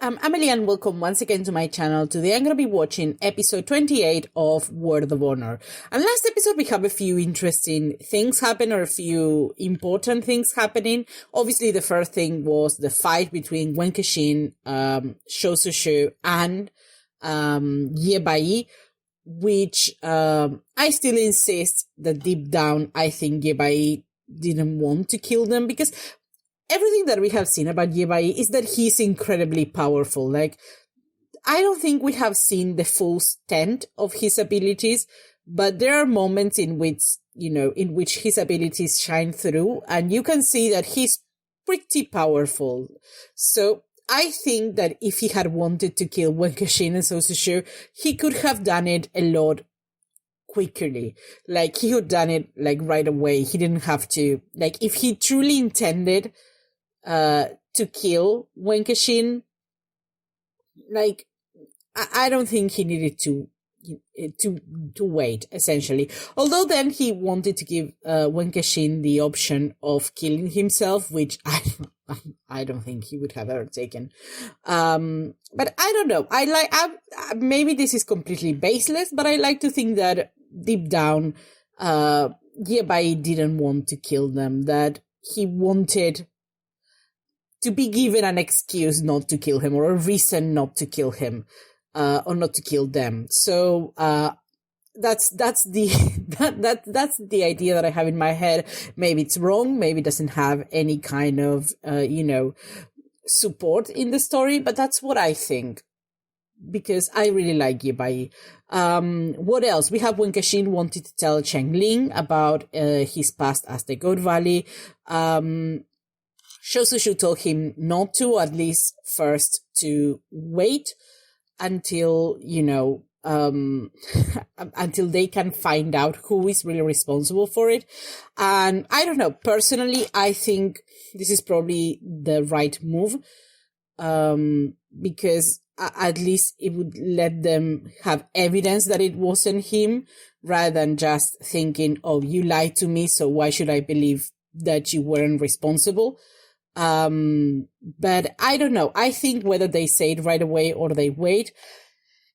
I'm Amelie and welcome once again to my channel. Today I'm going to be watching episode 28 of Word of Honor. And last episode we have a few interesting things happen, or a few important things happening. Obviously the first thing was the fight between Wen Kexin, Shou Sushu and Ye Bai, which I still insist that deep down I think Ye Bai didn't want to kill them, because everything that we have seen about Ye Bai is that he's incredibly powerful. Like, I don't think we have seen the full extent of his abilities, but there are moments in which his abilities shine through, and you can see that he's pretty powerful. So I think that if he had wanted to kill Wen Kexin and Shou Sushu, he could have done it a lot quickly. Like, he could have done it like right away. He didn't have to, like, if he truly intended to kill Wen Kexin, like, I don't think he needed to wait, essentially. Although then he wanted to give Wen Kexin the option of killing himself, which I don't think he would have ever taken. But I don't know. Maybe this is completely baseless, but I like to think that deep down, Ye Bai didn't want to kill them, that he wanted to be given an excuse not to kill him, or a reason not to kill him, or not to kill them. So that's the that's the idea that I have in my head. Maybe it's wrong. Maybe it doesn't have any kind of support in the story, but that's what I think, because I really like Ye Bai. What else? We have Wen Kexin wanted to tell Cheng Ling about his past as the Goat Valley. Shou Sushu told him not to, at least first to wait until, until they can find out who is really responsible for it. And I don't know, personally, I think this is probably the right move, because at least it would let them have evidence that it wasn't him, rather than just thinking, oh, you lied to me, so why should I believe that you weren't responsible? But I don't know. I think whether they say it right away or they wait,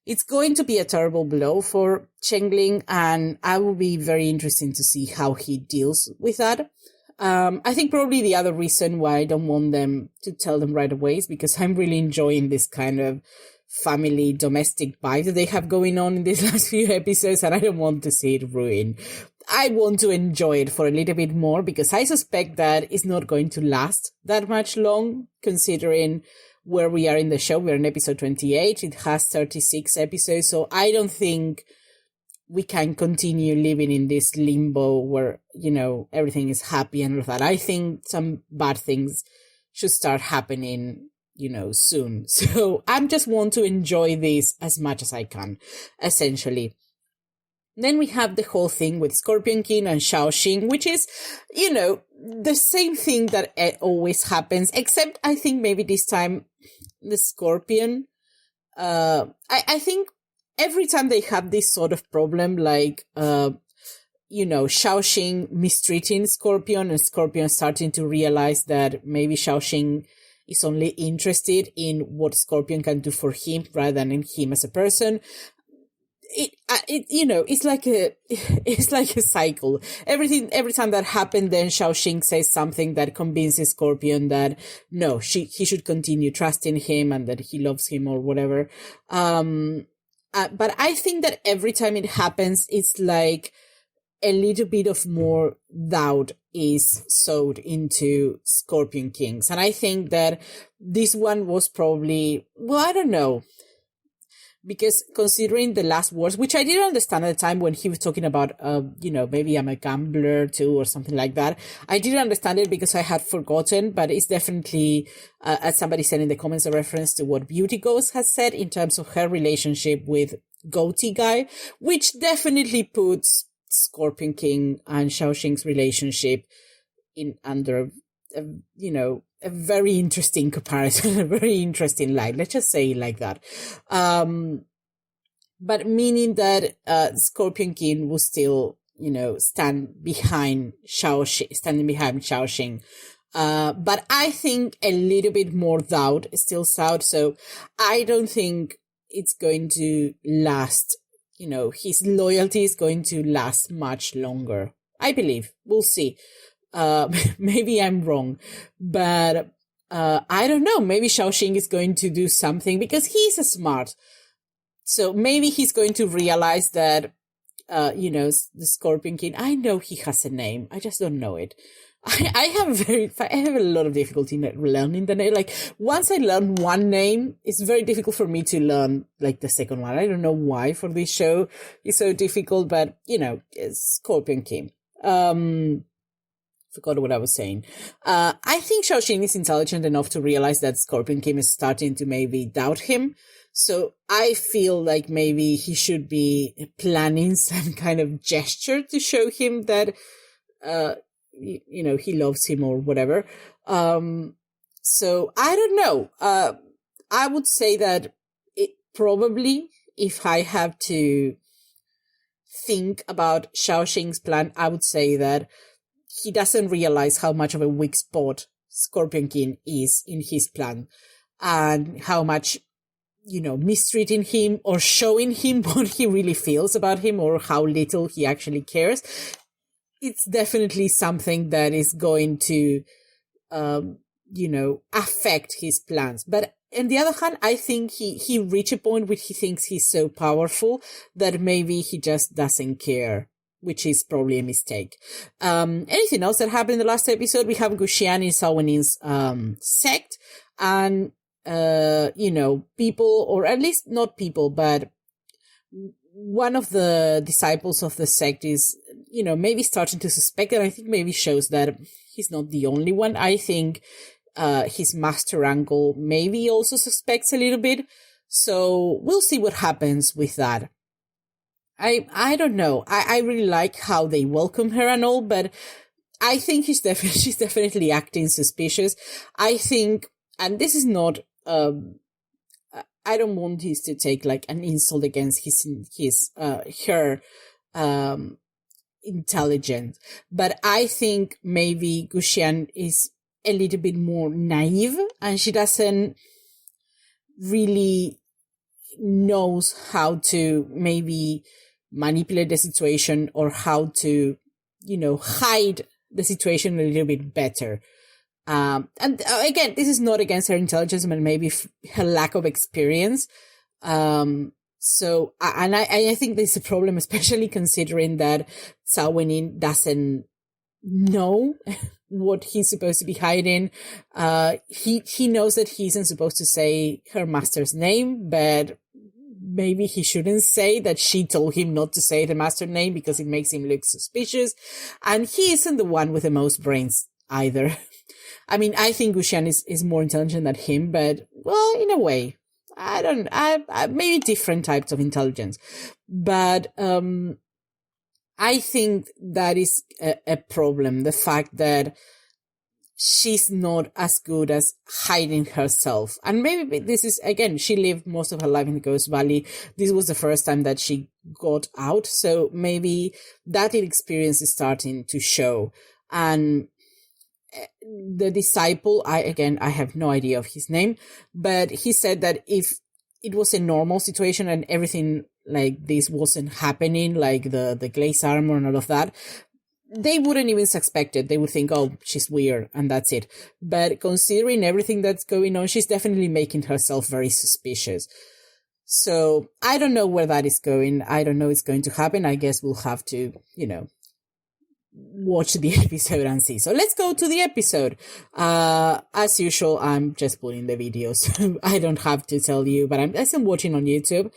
it's going to be a terrible blow for Cheng Ling, and I will be very interested to see how he deals with that. I think probably the other reason why I don't want them to tell them right away is because I'm really enjoying this kind of family domestic vibe that they have going on in these last few episodes, and I don't want to see it ruined. I want to enjoy it for a little bit more, because I suspect that it's not going to last that much long, considering where we are in the show. We're in episode 28. It has 36 episodes, so I don't think we can continue living in this limbo where, everything is happy and all of that. I think some bad things should start happening, soon. So I just want to enjoy this as much as I can, essentially. Then we have the whole thing with Scorpion King and Zhao Jing, which is, the same thing that always happens, except I think maybe this time the Scorpion, I think every time they have this sort of problem, like, Zhao Jing mistreating Scorpion, and Scorpion starting to realize that maybe Zhao Jing is only interested in what Scorpion can do for him rather than in him as a person. It's like a cycle. Every time that happened, then Zhao Jing says something that convinces Scorpion that no, he should continue trusting him and that he loves him or whatever. But I think that every time it happens, it's like a little bit of more doubt is sowed into Scorpion Kings. And I think that this one was probably, I don't know. Because considering the last words, which I didn't understand at the time when he was talking about, maybe I'm a gambler too or something like that. I didn't understand it because I had forgotten, but it's definitely, as somebody said in the comments, a reference to what Beauty Ghost has said in terms of her relationship with Goatee Guy, which definitely puts Scorpion King and Zhao Jing's relationship in under, a very interesting comparison, a very interesting light. Let's just say it like that. But meaning that Scorpion King will still, stand behind Zhao Jing, But I think a little bit more doubt is still out. So I don't think it's going to last. His loyalty is going to last much longer. I believe. We'll see. Maybe I'm wrong, but I don't know. Maybe Zhao Jing is going to do something because he's smart. So maybe he's going to realize that, the Scorpion King, I know he has a name. I just don't know it. I have a lot of difficulty learning the name. Like, once I learn one name, it's very difficult for me to learn, like, the second one. I don't know why for this show it's so difficult, but, it's Scorpion King. Forgot what I was saying. I think Zhao Jing is intelligent enough to realize that Scorpion King is starting to maybe doubt him. So I feel like maybe he should be planning some kind of gesture to show him that, he loves him or whatever. So I don't know. I would say that it probably, if I have to think about Zhao Jing's plan, I would say that he doesn't realize how much of a weak spot Scorpion King is in his plan, and how much, mistreating him or showing him what he really feels about him or how little he actually cares. It's definitely something that is going to, affect his plans. But on the other hand, I think he reached a point where he thinks he's so powerful that maybe he just doesn't care, which is probably a mistake. Anything else that happened in the last episode? We have Guxian in Zhao Wenin's sect, and people, or at least not people, but one of the disciples of the sect is, maybe starting to suspect, and I think maybe shows that he's not the only one. I think his master uncle maybe also suspects a little bit. So we'll see what happens with that. I don't know. I really like how they welcome her and all, but I think she's definitely acting suspicious. I think, and this is not, I don't want this to take like an insult against her intelligence, but I think maybe Guxian is a little bit more naive, and she doesn't really knows how to maybe manipulate the situation or how to, hide the situation a little bit better. And again, this is not against her intelligence, but maybe her lack of experience. So, and I think there's a problem, especially considering that Zhao Wenin doesn't know what he's supposed to be hiding. He knows that he isn't supposed to say her master's name, but maybe he shouldn't say that she told him not to say the master name because it makes him look suspicious. And he isn't the one with the most brains either. I mean, I think Guxian is more intelligent than him, but, well, in a way, I maybe different types of intelligence. But, I think that is a problem. The fact that she's not as good as hiding herself. And maybe this is, again, she lived most of her life in the Ghost Valley. This was the first time that she got out. So maybe that experience is starting to show. And the disciple, I have no idea of his name, but he said that if it was a normal situation and everything like this wasn't happening, like the glaze armor and all of that, they wouldn't even suspect it. They would think, oh, she's weird, and that's it. But considering everything that's going on, she's definitely making herself very suspicious. So I don't know where that is going. I don't know it's going to happen. I guess we'll have to, watch the episode and see. So let's go to the episode. As usual, I'm just putting the videos. I don't have to tell you, but I'm watching on YouTube.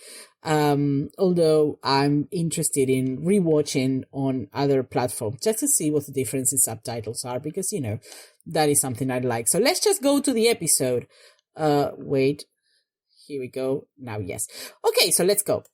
Although I'm interested in rewatching on other platforms just to see what the difference in subtitles are, because, that is something I'd like. So let's just go to the episode. Wait, here we go. Now, yes. Okay, so let's go.